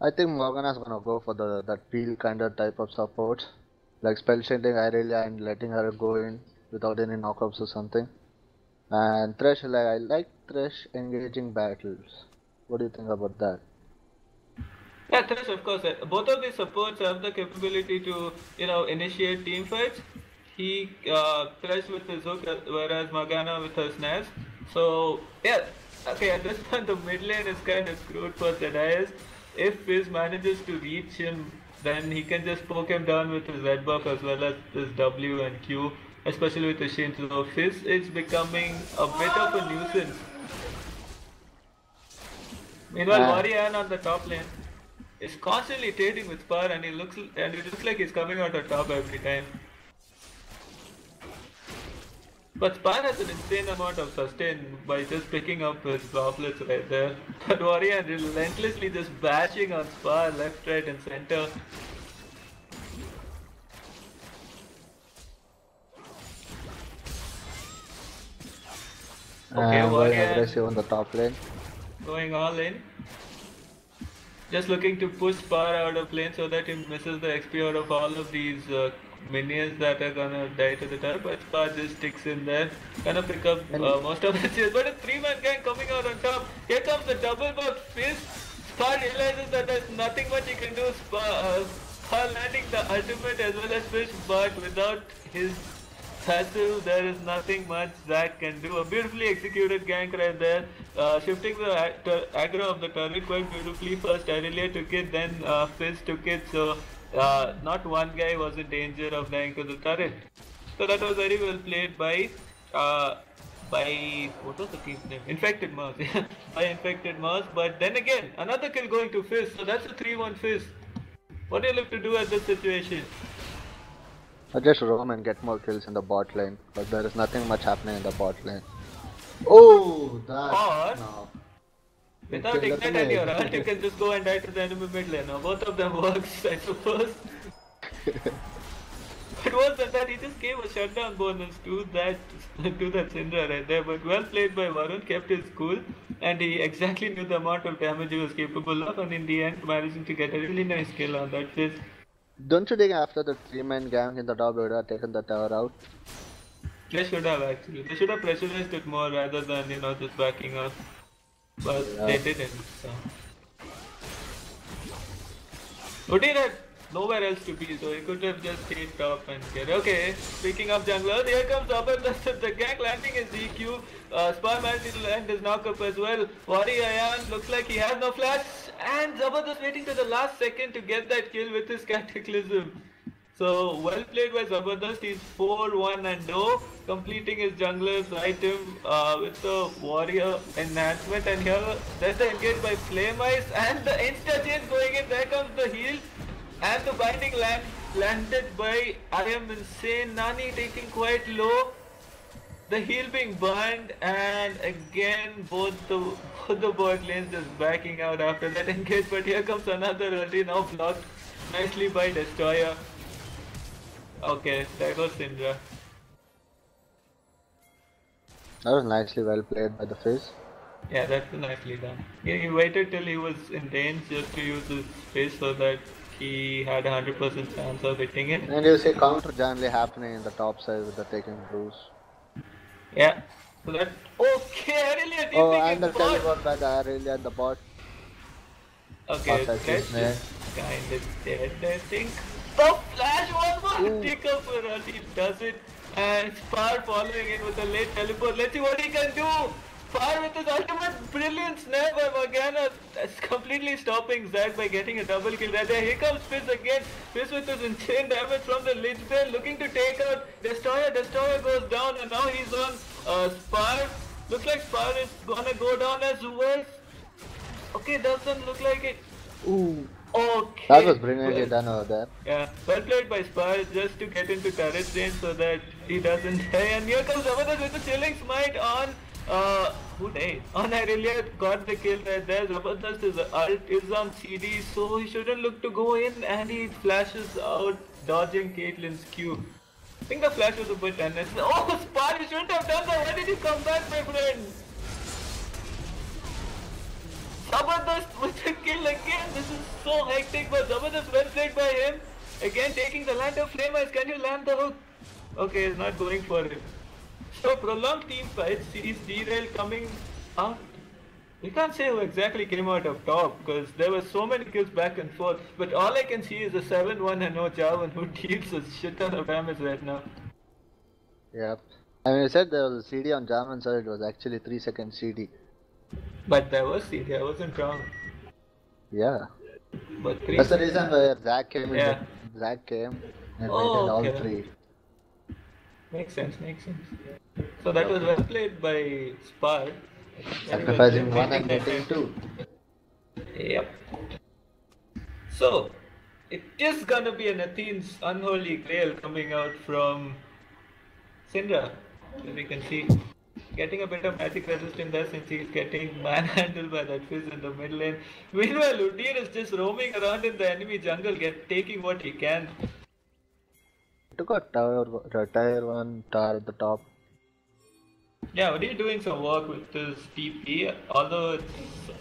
I think Morgana's gonna go for the that peel kind of type of support. Like spell shielding Irelia and letting her go in without any knockups or something. And Thresh, like I like Thresh engaging battles. What do you think about that? Yeah, Thresh, of course. Both of these supports have the capability to, initiate team fights. He Thresh with his hook, whereas Morgana with her snares. So yeah, okay. At this point, the mid lane is kind of screwed for Zedias. If Fizz manages to reach him, then he can just poke him down with his red buff as well as his W and Q, especially with the Shin. So Fizz is becoming a bit of a nuisance. Meanwhile, Uh, Warrior on the top lane is constantly trading with Spar, and it looks like he's coming out on top every time. But Spar has an insane amount of sustain by just picking up his droplets right there. But Warrior relentlessly just bashing on Spar left, right, and center. Okay, I'm going Warrior aggressive on the top lane. going all in. Just looking to push Spar out of lane so that he misses the XP out of all of these minions that are gonna die to the turret. But Spar just sticks in there, gonna pick up And most of the cheers. But a 3-man gang coming out on top. Here comes the double buff fist. Spar realizes that there's nothing much he can do. Spar landing the ultimate as well as fish, but without his passive, there is nothing much Zack can do. A beautifully executed gank right there. Shifting the aggro of the turret quite beautifully. First Irelia took it, then Fizz took it. So not one guy was in danger of dying to the turret. So that was very well played by what was the team's name? Infected Mouse. By Infected Mouse. But then again, another kill going to Fizz. So that's a 3-1 Fizz. What do you look to do at this situation? I just roam and get more kills in the bot lane, but there is nothing much happening in the bot lane. Oh, that Or no. without Okay, ignite and your ult, you can just go and die to the enemy mid lane. Now both of them works, I suppose. But worse than that, he just gave a shutdown bonus to that Syndra right there. But well played by Varun, kept his cool, and he exactly knew the amount of damage he was capable of, and in the end managing to get a really nice kill on that fist. Don't you think after the 3-man gang in the top, they would have taken the tower out? They should have actually. They should have pressurized it more rather than just backing up. But Yeah. they didn't. So. Udyr had nowhere else to be, so he could have just stayed top and get. Okay, speaking of junglers, here comes Zabardast, the gang landing his EQ. Spar managed to land his knockup as well. Wari Ayan looks like he has no flash, and Zabardast waiting to the last second to get that kill with his Cataclysm. So well played by Zabardast. He's 4-1 and 0, completing his jungler's item with the warrior enhancement. And here there's the engage by Flame Ice and the insta chain going in. There comes the heal and the binding landed by I am insane. Nani taking quite low. the heal being burned, and again both the bot lanes just backing out after that engage. But here comes another ulti, now blocked nicely by Destroyer. Okay, that was Syndra. That was nicely well played by the Fizz. Yeah, that's nicely done. He waited till he was in range just to use his face so that he had 100% chance of hitting it. And you see counter generally happening in the top side with the taking brews. Yeah. So that okay, Aurelia Oh, TPing and the in bot. teleport by the Aurelia at the bot. Okay, Perfect let's snare. just kind of dead, I think. The flash one more Ooh. tick up for he does it, and Spar following in with a late teleport. Let's see what he can do. Spar with his ultimate brilliant snare by Morgana, that's completely stopping Zed by getting a double kill right there. Here comes Fizz again. Fizz with his insane damage from the Lich Bane, looking to take out Destroyer. Destroyer goes down, and now he's on Spar. Looks like Spar is gonna go down as well. Okay, doesn't look like it. Ooh. Okay. That was brilliantly Well, done over there. yeah, well played by Spar just to get into turret range so that he doesn't die. And here comes Zabardast with the chilling smite on who died? On Aurelia, got the kill right there. Zabardast is ult is on CD, so he shouldn't look to go in, and he flashes out, dodging Caitlyn's Q. I think the flash was a bit unnecessary. Oh, Spar, you shouldn't have done that. Why did you come back, my friend? Zabardast with the kill again. This is so hectic, but Zabardast well played by him. Again taking the land of Flame Ice. Can you land the hook? Okay, he's not going for it. So prolonged team fight sees Derailed coming out. We can't say who exactly came out of top because there were so many kills back and forth. But all I can see is a 7-1 and no Javan who deals a shit ton of damage right now. Yep. I mean, you said there was a CD on German side, it was actually 3-second CD. But there was CD, I wasn't wrong. Yeah. But That's the reason why Zach came in. Yeah. Zach came and Oh, waited all okay. three. Makes sense, makes sense. So that was well played by Spar. Sacrificing one and getting two. Yep. So, it is gonna be an Athene's unholy grail coming out from Syndra, as we can see. Getting a bit of magic resistance there since he's getting manhandled by that Fizz in the mid lane. Meanwhile, Udyr is just roaming around in the enemy jungle, taking what he can. Took a tier 1 tower at the top. Yeah, Udyr doing some work with his TP, although it's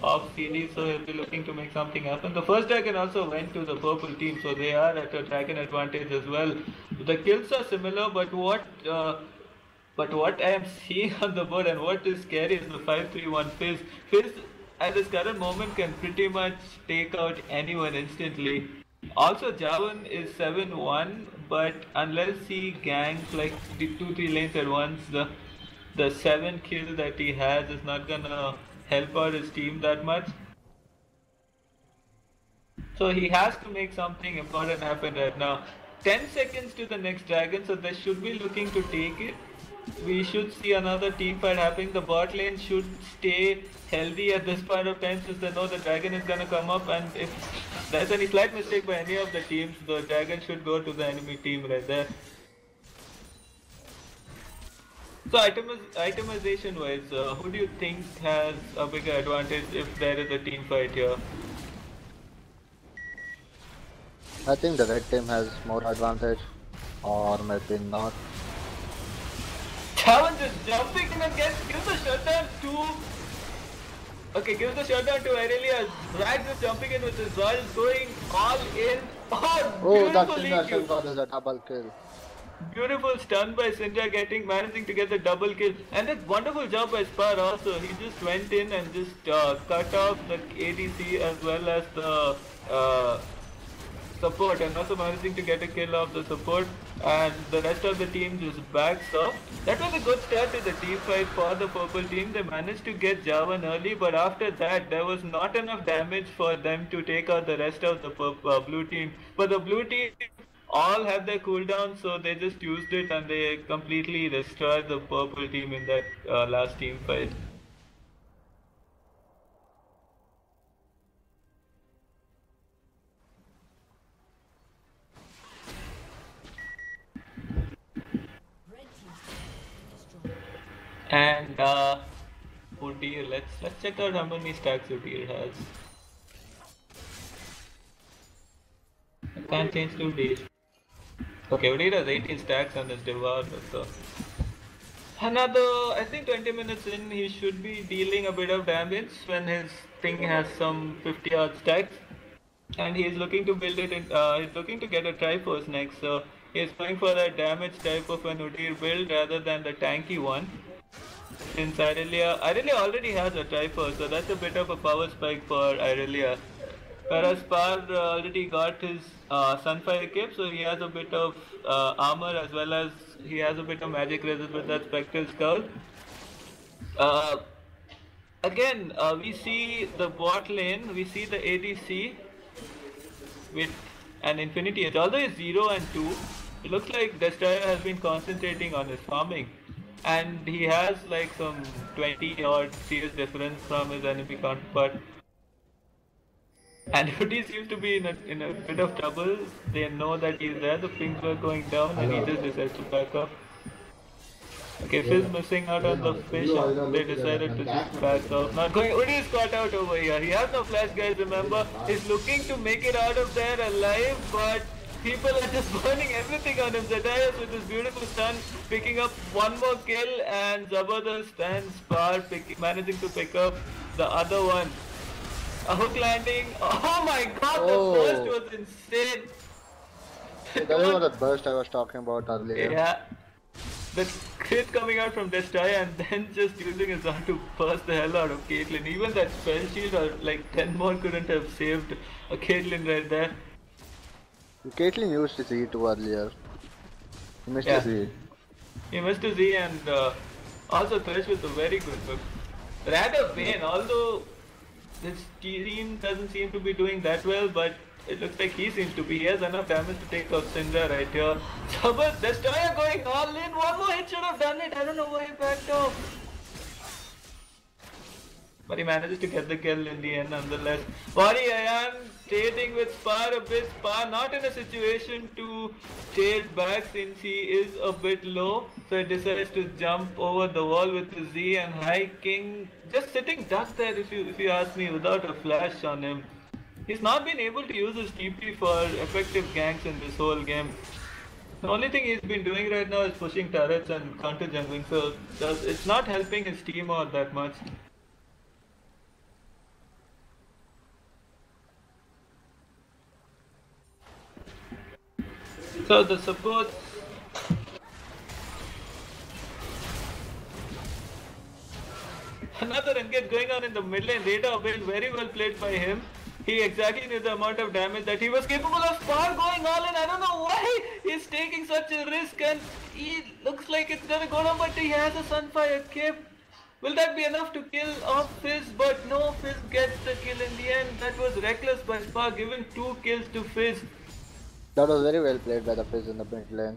off CD, so he'll be looking to make something happen. The first dragon also went to the purple team, so they are at a dragon advantage as well. The kills are similar, but what I am seeing on the board and what is scary is the 5-3-1 Fizz. Fizz at this current moment can pretty much take out anyone instantly. Also, Javan is 7-1, but unless he ganks like 2-3 lanes at once, the 7 kill that he has is not gonna help out his team that much. So he has to make something important happen right now. 10 seconds to the next dragon, so they should be looking to take it. We should see another team fight happening. The bot lane should stay healthy at this point of time since they know the dragon is gonna come up, and if there's any slight mistake by any of the teams, the dragon should go to the enemy team right there. So itemization wise, who do you think has a bigger advantage if there is a team fight here? I think the red team has more advantage, or maybe not. Challenge is jumping in and gives the shutdown to... Okay, gives the shutdown to Aurelia. Rags is jumping in with his Royals going all in. Oh, that Syndra Beautifully shot is a double kill. Beautiful stun by Syndra managing to get the double kill. And a wonderful job by Spar also. He just went in and just cut off the ADC as well as the support, and also managing to get a kill off the support, and the rest of the team just backs off. That was a good start to the team fight for the purple team. They managed to get Javan early, but after that there was not enough damage for them to take out the rest of the blue team. But the blue team all have their cooldown, so they just used it and they completely destroyed the purple team in that last team fight. And Udyr, let's check out how many stacks Udyr has. I can't change to Udyr. Okay, Udyr has 18 stacks and is devoured. So another, I think 20 minutes in, he should be dealing a bit of damage when his thing has some 50 odd stacks. And he's looking to build it in, he's looking to get a Triforce next, so he's going for that damage type of an Udyr build rather than the tanky one. Since Irelia already has a Triforce, so that's a bit of a power spike for Irelia. Whereas Spar already got his Sunfire cape, so he has a bit of armor as well as he has a bit of magic resist with that Spectral Skull. Again, we see the bot lane, we see the ADC with an Infinity Edge. Although it's 0 and 2, it looks like Destroyer has been concentrating on his farming. And he has like some 20 odd CS difference from his enemy counterpart. And Udyr seems to be in a bit of trouble. They know that he's there, the pings were going down and he just decides to back up. Okay, Fizz missing out on the fish. They decided to just back off. Not going. Udyr's caught out over here. He has no flash, guys. Remember, he's looking to make it out of there alive, but people are just burning everything on him. Zedaius with his beautiful stun, picking up one more kill, and Zabardast and Spar managing to pick up the other one. A hook landing. Oh my god, the burst was insane. That was the burst I was talking about earlier. Yeah. The crit coming out from Destroyer and then just using his arm to burst the hell out of Caitlyn. Even that spell shield or like 10 more couldn't have saved a Caitlyn right there. Caitlyn used his E too earlier. He missed his E. He missed his E and also Thresh with a very good hook. Rat of Bane, although this team doesn't seem to be doing that well, but it looks like he seems to be. He has enough damage to take out Syndra right here. Zabard, Destroyer going all in. One more hit should have done it. I don't know why he backed off. But he manages to get the kill in the end nonetheless. Wari Ayan trading with Spar a bit. Spar not in a situation to trade back since he is a bit low. So he decides to jump over the wall with the Z and hiking. Just sitting duck there if you ask me, without a flash on him. He's not been able to use his TP for effective ganks in this whole game. The only thing he's been doing right now is pushing turrets and counter jungling, so it's not helping his team out that much. So the supports... Another engage going on in the mid lane, radar build, very well played by him. He exactly knew the amount of damage that he was capable of. Spar going all in. I don't know why he's taking such a risk, and he looks like it's gonna go down, but he has a Sunfire cape. Will that be enough to kill off Fizz? But no, Fizz gets the kill in the end. That was reckless by Spar, giving 2 kills to Fizz. That was very well played by the Fizz in the mid lane.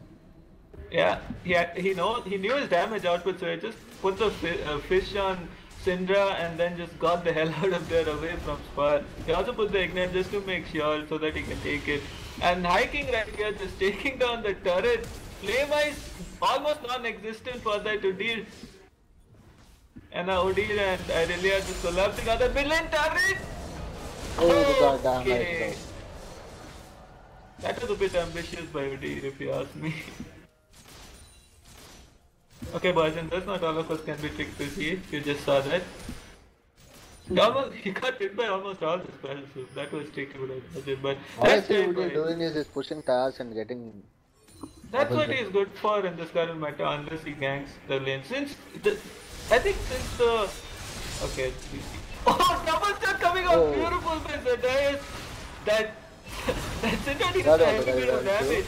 Yeah, he knew his damage output, so he just put the fish on Syndra and then just got the hell out of there away from Spar. He also put the ignite just to make sure so that he can take it. And hiking right here, just taking down the turret. Flame Ice almost non-existent for that Udyr. And now Udyr and Irelia just collapsing on the mid lane turret. Oh, god damn it. That was a bit ambitious by Udyr if you ask me. Okay boys and girls, not all of us can be tricked this year, you just saw that. He got hit by almost all the spells, so that was tricky, but all I see what he's doing is he's pushing towers and getting... That's what he's good for in this current meta, unless he ganks the lane. I think since the... Okay, oh, double stun coming out, beautiful by Zedaius. That Syndra needs a heavy bit of damage.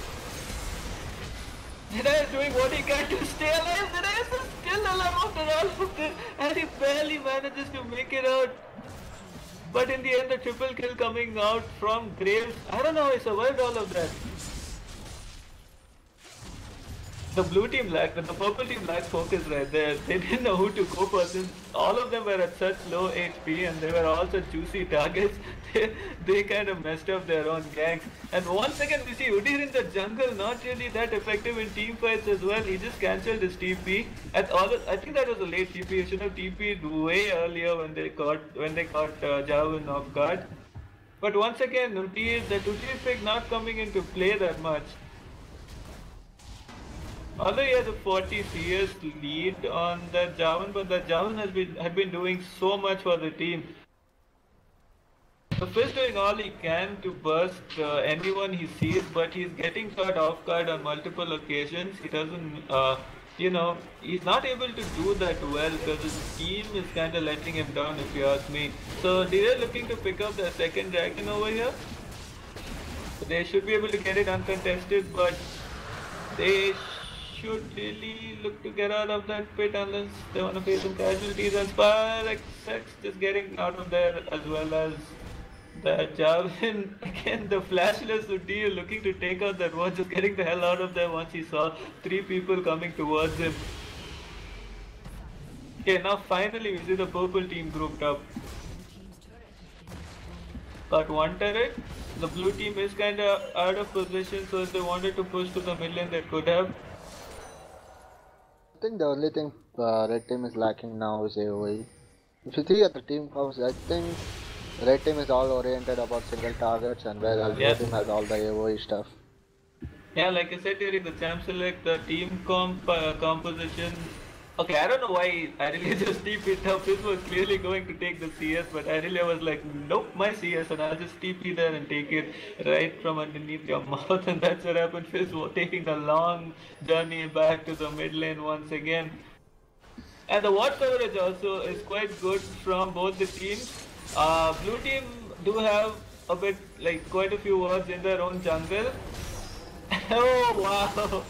Zedaius is doing what he can to stay alive. Zedaius is still alive after all of this, and he barely manages to make it out. But in the end, the triple kill coming out from Graves. I don't know how he survived all of that. the blue team lacked, the purple team lacked focus right there. They didn't know who to go for since all of them were at such low HP and they were also juicy targets. They kind of messed up their own ganks. And once again we see Udyr in the jungle, not really that effective in team fights as well. He just cancelled his TP. I think that was a late TP. He should have TP'd way earlier when they caught Jarvan off guard. But once again, Udyr pick not coming into play that much. Although he has a 40 CS lead on that Jarvan, but that Jarvan had been doing so much for the team. So Fizz doing all he can to burst anyone he sees, but he's getting caught off guard on multiple occasions. He doesn't, he's not able to do that well because his team is kind of letting him down, if you ask me. So they're looking to pick up the second dragon over here. They should be able to get it uncontested, but they should really look to get out of that pit unless they want to face some casualties. And Sparx just getting out of there, as well as the Jarvan. Again, the flashless Udyr looking to take out that one, just getting the hell out of there once he saw 3 people coming towards him. Okay, now finally we see the purple team grouped up. Got one turret. The blue team is kind of out of position, so if they wanted to push to the mid lane, they could have. I think the only thing red team is lacking now is AoE. If you see at the team counts, I think red team is all oriented about single targets, and whereas blue team has all the AoE stuff. Yeah, like I said during the champ select, the team composition. Okay, I don't know why Irelia just TP'd up. This was clearly going to take the CS, but Irelia was like, nope, my CS, and I'll just TP there and take it right from underneath your mouth, and that's what happened. Fizz was taking the long journey back to the mid lane once again. And the ward coverage also is quite good from both the teams. Blue team do have a bit, like quite a few wards in their own jungle. Oh wow!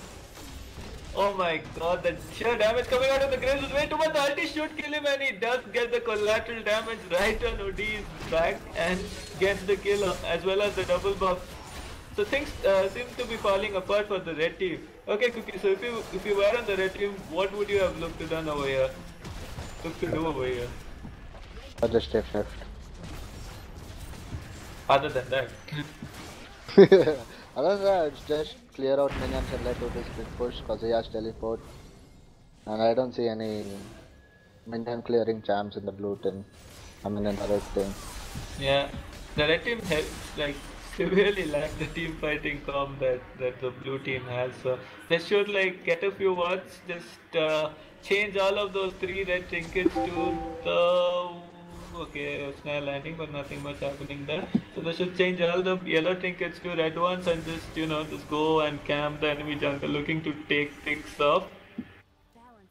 Oh my god, the sheer damage coming out of the Graves is way too much. The ulti should kill him, and he does get the collateral damage right on Udyr's back and gets the kill as well as the double buff. So things seem to be falling apart for the red team. Okay, Cookie, so if you were on the red team, what would you have looked to do over here? Or just stay shift. Other than that. Other than that, it's just clear out minions and let Udyr's split push because he has teleport. And I don't see any minion clearing champs in the blue team. I mean in the red team. Yeah, the red team like severely lack the team fighting comp that the blue team has. So they should like get a few wards, just change all of those 3 red trinkets to the snare landing, but nothing much happening there. So they should change all the yellow trinkets to red ones and just go and camp the enemy jungle looking to take things off.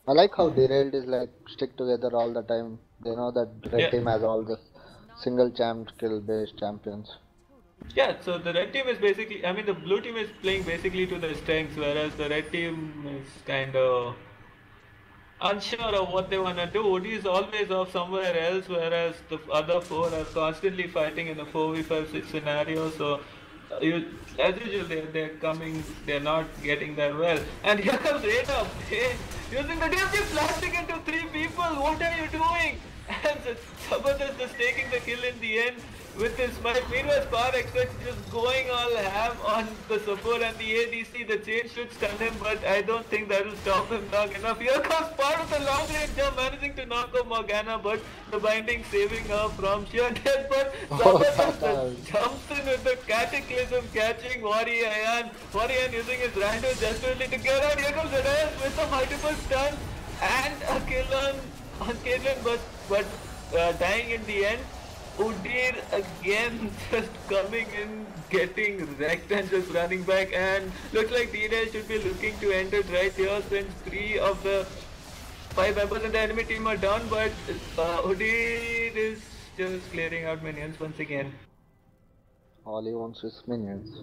I like how Derailed is like stick together all the time. They know that red team has all the single champ skill based champions. Yeah, so the red team is basically, I mean the blue team is playing basically to their strengths, whereas the red team is kind of unsure of what they want to do. Woody is always off somewhere else, whereas the other 4 are constantly fighting in a 4v5 scenario. So as usual, they're not getting there well. And here comes Reyna, using the DFG blasting into 3 people. What are you doing? And Zabardast is taking the kill in the end with his smite. Meanwhile, Sparx just going all ham on the support and the ADC. The chain should stun him, but I don't think that will stop him long enough. Here comes part of the long range jump, managing to knock off Morgana, but the binding saving her from sheer death. But Zabardast jumps in with the cataclysm, catching Warrior. Warrior using his random desperately to get out. Here comes Derailed with the multiple stuns and a kill on Caitlyn, but dying in the end. Udyr again just coming in, getting wrecked and just running back, and looks like Derailed should be looking to end it right here since 3 of the 5 members in the enemy team are down, but Udyr is just clearing out minions once again. All he wants is minions.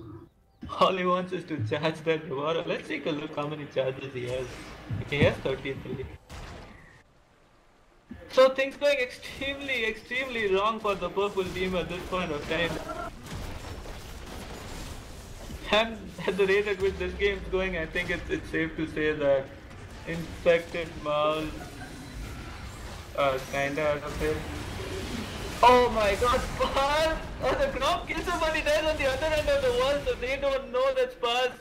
All he wants is to charge that Devourer. Let's take a look how many charges he has. He has 33. So things going extremely wrong for the purple team at this point of time. And at the rate at which this game is going, I think it's safe to say that infected mouse kinda out of it. Oh my god, Spars! The Grom kills him and he dies on the other end of the wall, so they don't know that Spars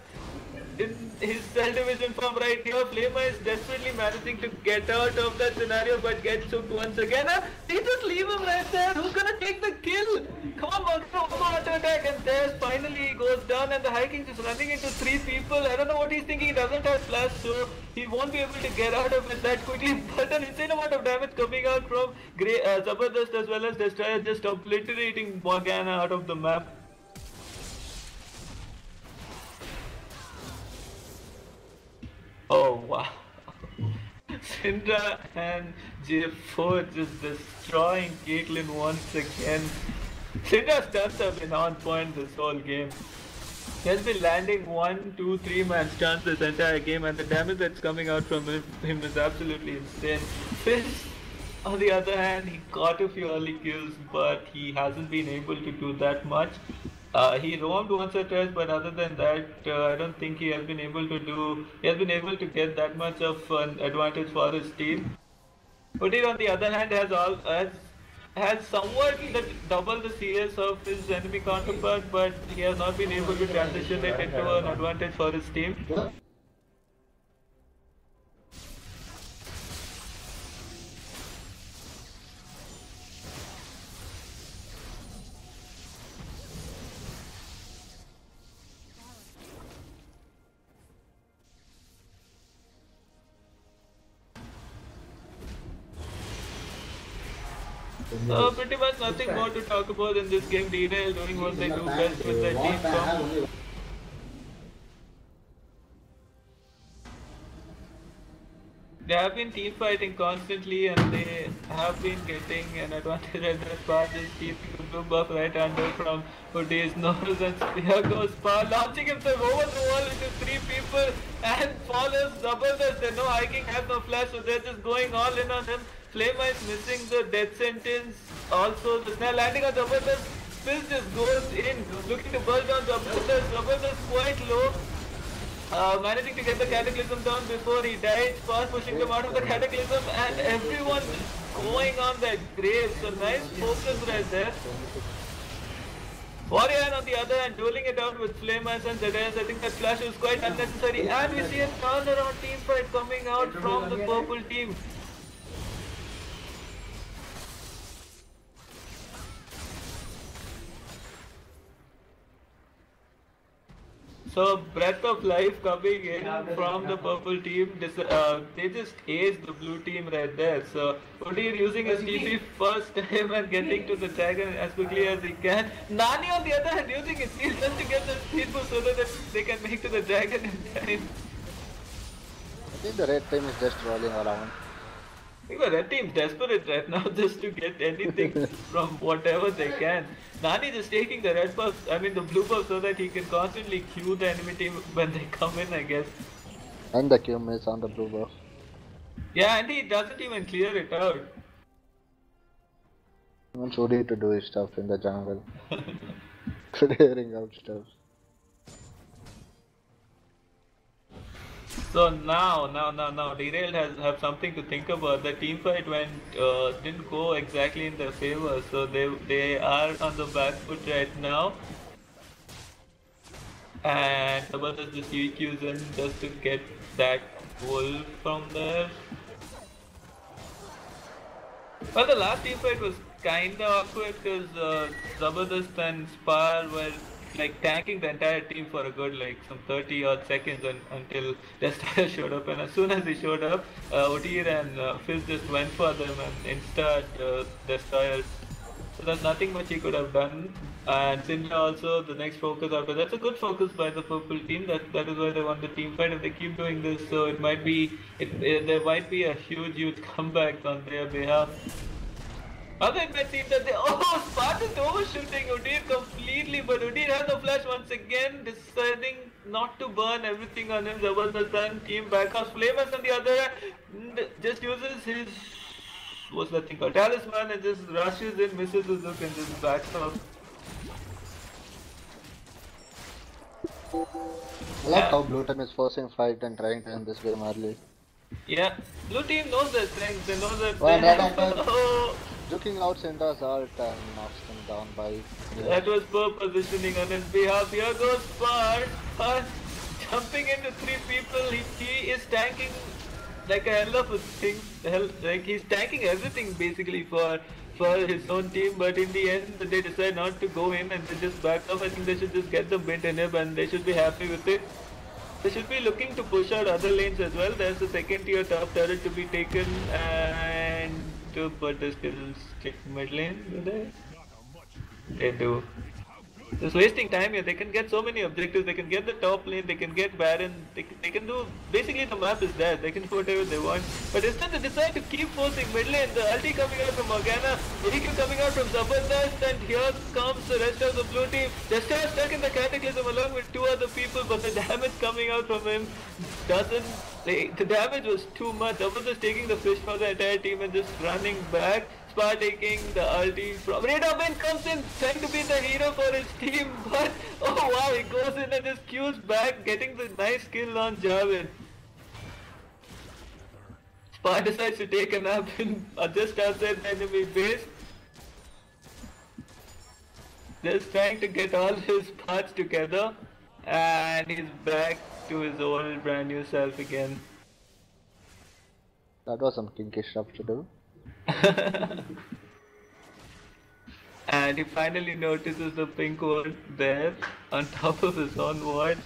in his cell division form right here. Flamer is desperately managing to get out of that scenario but gets hooked once again. They just leave him right there. Who's gonna take the kill? Come on, Monster, auto attack, and there finally he goes down and the High King is running into 3 people. I don't know what he's thinking. He doesn't have flash, so he won't be able to get out of it that quickly. But an insane amount of damage coming out from Zabardast as well as Destroyer, just obliterating Morgana out of the map. Oh wow. Syndra and J4 just destroying Caitlyn once again. Syndra's stunts have been on point this whole game. He has been landing 1, 2, 3 man stuns this entire game, and the damage that's coming out from him is absolutely insane. Fizz, on the other hand, he got a few early kills, but he hasn't been able to do that much. He roamed once or twice, but other than that, I don't think he has been able to get that much of an advantage for his team. Udyr, on the other hand, has somewhat double the CS of his enemy counterpart, but he has not been able to transition it into an advantage for his team. Pretty much nothing more to talk about in this game. Derailed doing what they do best with their team comp. They have been team fighting constantly and they have been getting an advantage at that part. Just keeping the blue buff right under from Udyr's nose, and here goes Spar, launching himself over the wall into 3 people and follows Zabardast. They know High King has no flash, so they're just going all in on him. Flamer is missing the death sentence. Also, the snare landing on Zabardast. Fizz just goes in, looking to burst down Zabardast. Zabardast quite low. Managing to get the Cataclysm down before he died. Fast pushing them out of the Cataclysm, and everyone going on that grave. So nice focus right there. Warrior on the other hand, dueling it out with Flamers and Zedans. I think that flash was quite unnecessary. And we see a turnaround team fight coming out from the purple team. So breath of life coming in from the purple team. They just aced the blue team right there. So Udyr using his TP first time and getting to the dragon as quickly as he can. Nani on the other hand using his shield just to get the speed boost so that they can make to the dragon in time. I think the red team is just rolling around. I think the red team's desperate right now just to get anything from whatever they can. Nani just taking the the blue buff so that he can constantly queue the enemy team when they come in, I guess. And the Q miss on the blue buff. Yeah, and he doesn't even clear it out. He wants Udyr to do his stuff in the jungle. Clearing out stuff. So now, Derailed have something to think about. The team fight didn't go exactly in their favor, so they are on the back foot right now. And Zabardast just EQs in just to get that goal from there. Well, the last team fight was kinda awkward because Zabardast and Spar were like tanking the entire team for a good some 30 odd seconds until Destroyer showed up, and as soon as he showed up, Udyr and Fizz just went for them and insta Destroyer. So there's nothing much he could have done. And Syndra also, the next focus after that's a good focus by the purple team. That is why they won the team fight. If they keep doing this, so there might be a huge comeback on their behalf. Other it might seem that Spart is overshooting Udyr completely, but Udyr has a flash once again, deciding not to burn everything on him. Zabardast and team backups. Flamers on the other hand just uses his what's that thing called? Talisman, and just rushes in, misses his hook and just backs off. I like Yeah, how Blue Team is forcing fight and trying to end this game early. yeah. Blue team knows their strength. They know that they One right have. after Oh, juking out Syndra's ult and knocks him down by that nears. was poor positioning on his behalf. Here goes Spar. Spar jumping into three people. He is tanking like a hell of a thing. Hell, like he's tanking everything basically for his own team. But in the end, they decide not to go in and they just back off. I think they should just get the mid inhib and they should be happy with it. They should be looking to push out other lanes as well. There's a second tier top turret to be taken and but the skills take mid lane, do they? They do. Just wasting time here. They can get so many objectives. They can get the top lane. They can get Baron. They can do. Basically, the map is there. They can do whatever they want. But instead, they decide to keep forcing mid lane. The ulti coming out from Morgana. EQ coming out from Zabardast. And here comes the rest of the blue team. They're still stuck in the Cataclysm along with two other people. But the damage coming out from him doesn't. The damage was too much. Zabardast taking the fish for the entire team and just running back. Spa taking the ulti from Radabin comes in trying to be the hero for his team, but oh wow, he goes in and just queues back, getting the nice kill on Javin. Spa decides to take a nap in just outside the enemy base. Just trying to get all his parts together, and he's back to his old brand new self again. That was some kinky stuff to do. And he finally notices the pink ward there on top of his own ward.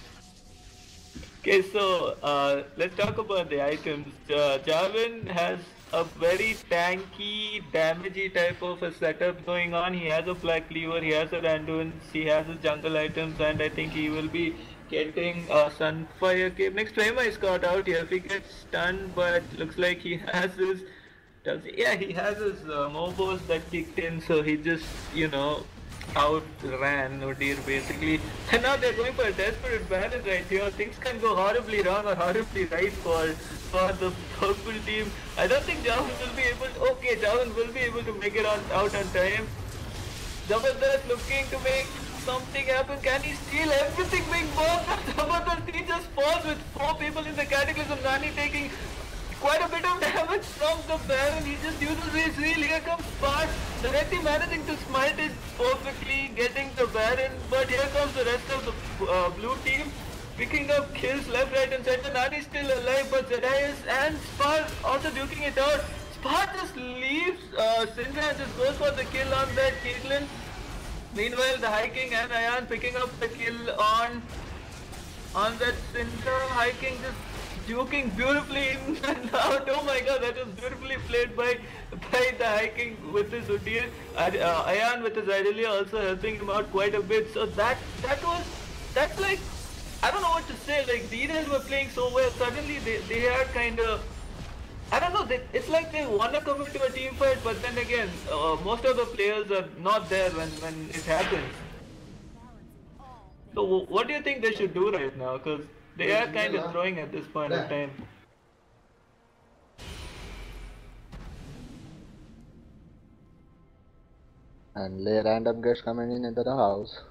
Okay, so let's talk about the items. Javin has a very tanky, damagey type of a setup going on. He has a Black Cleaver, he has a Randuin, he has his jungle items, and I think he will be getting a Sunfire Cape. Next Flame is caught out here. If he gets stunned, but looks like he has his. Yeah, he has his Mobos that kicked in, so he just, outran Udyr basically. And now they're going for a desperate balance right here. Things can go horribly wrong or horribly right for the purple team. I don't think Javin will be able to, okay, Javin will be able to make it out on time. Zabardast looking to make something happen. Can he steal everything being bombed? Zabardast, he just falls with 4 people in the Cataclysm. Nani taking quite a bit of damage from the Baron. He just uses his heal. Here comes Spark. Directly managing to smite it perfectly, getting the Baron. But here comes the rest of the blue team. Picking up kills left, right and center. Nani still alive, but Zedaius and Spar also duking it out. Spar just leaves Syndra and just goes for the kill on that Caitlyn. Meanwhile, the High King and Ayan picking up the kill on that Syndra. High King just duking beautifully in and out. Oh my god, that was beautifully played by the High King with his Udyr. Ayan with his Irelia also helping him out quite a bit. So that's like, I don't know what to say. Like, the Derailed were playing so well. Suddenly they are kind of, I don't know, it's like they want to come into a team fight, but then again, most of the players are not there when it happens. So what do you think they should do right now? Because they are kind of throwing at this point of time. And lay random guests coming in into the house.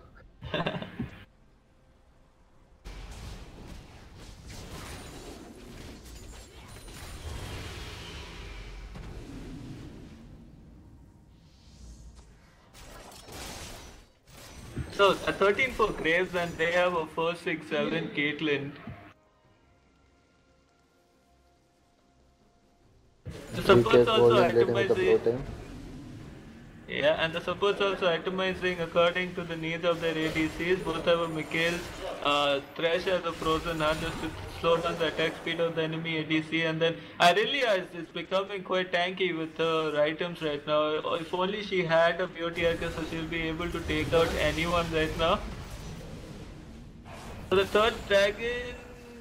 So a 13 for Graves and they have a 4-6-7 Caitlyn. The supports also itemizing. Yeah, and the supports also itemizing according to the needs of their ADCs. Both have a Mikhail, Thresh has a Frozen Heart just to slow down the attack speed of the enemy ADC, and then Irelia is becoming quite tanky with her items right now. If only she had a beauty icon, so she'll be able to take out anyone right now. So the third dragon,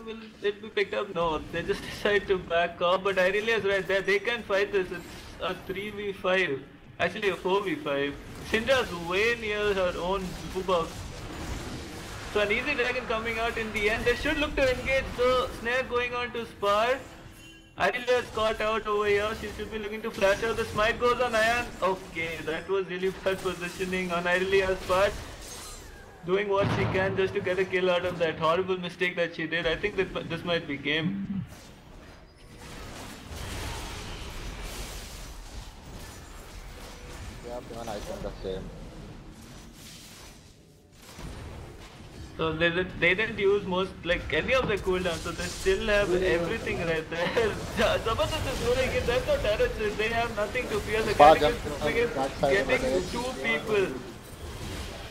will it be picked up? No, they just decide to back off, but Irelia is right there. They can fight this. It's a 3v5. Actually a 4v5. Syndra's way near her own blue box. So an easy dragon coming out in the end. They should look to engage the snare going on to Spar. Irelia is caught out over here. She should be looking to flash out. The smite goes on Ayan. Okay, that was really bad positioning on Irelia's part. doing what she can just to get a kill out of that horrible mistake that she did. I think that this might be game. Yeah, even I think the same. So they didn't use most like any of the cooldowns, so they still have everything right there. Zabardast is ruling it. There's no turrets. They have nothing to fear. The Spa Gallic jumped is on that side of the getting base. two people.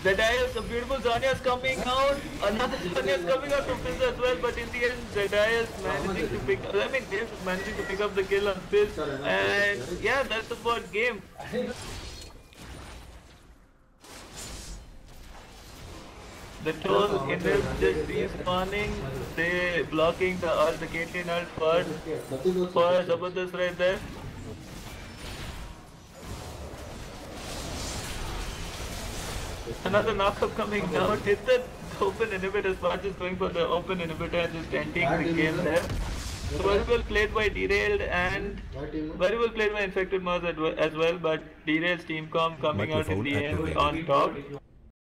The Derailed, the beautiful Zanya's coming out. Another Zanya's coming out from Fizz as well, but in the end, the Derailed is managing to pick. I mean, James is managing to pick up the kill on Fizz, and yeah, that's about game. The toll in this just respawning, they blocking the ult, the Caitlyn ult for Zabardast right there. Another knockup coming out. Hit the open inhibitor. Sparge is going for the open inhibitor and just ending the game there. So very well played by Derailed and very well played by InFakeTed as well, but Derailed's team comp coming out in the end on top.